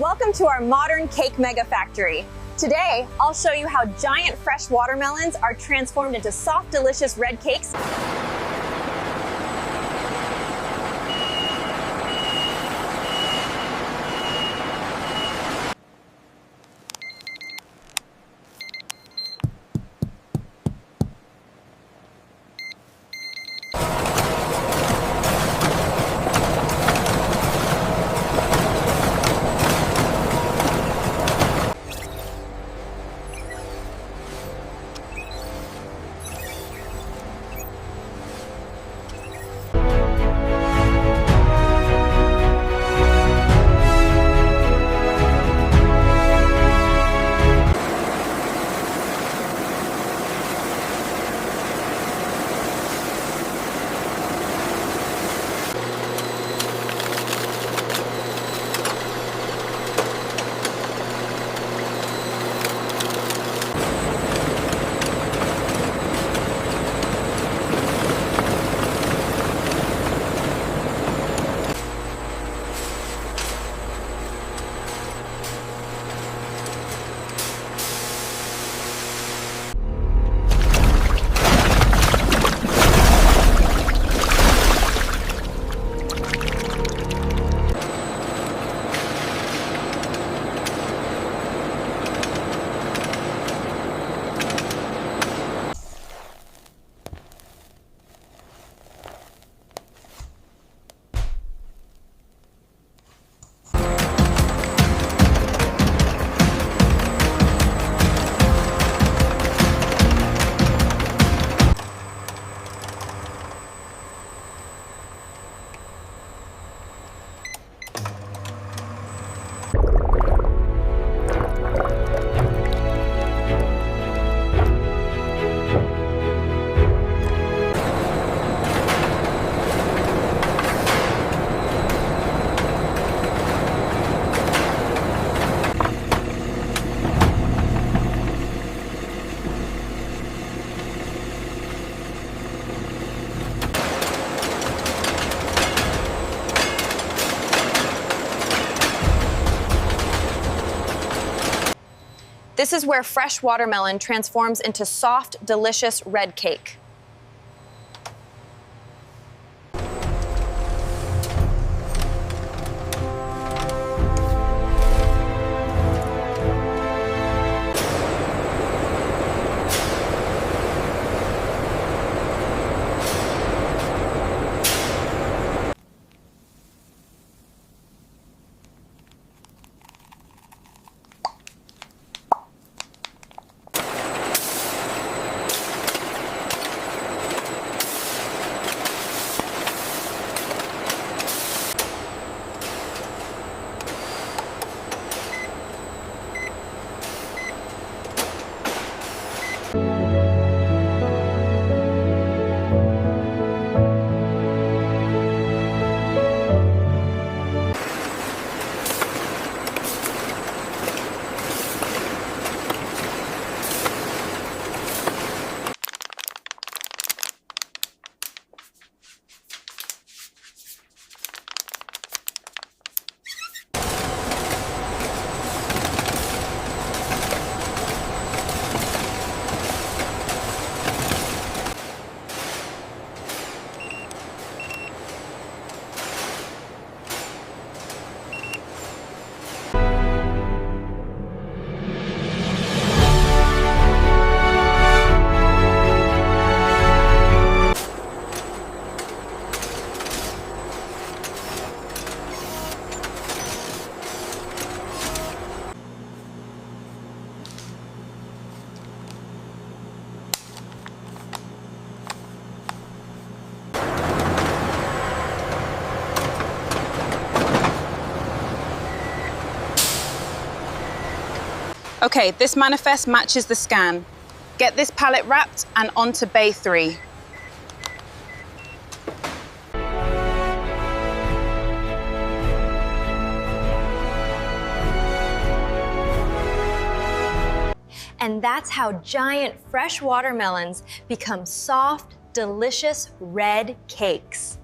Welcome to our modern cake mega factory. Today, I'll show you how giant fresh watermelons are transformed into soft, delicious red cakes. This is where fresh watermelon transforms into soft, delicious red cake. Okay, this manifest matches the scan. Get this pallet wrapped and onto bay 3. And that's how giant fresh watermelons become soft, delicious red cakes.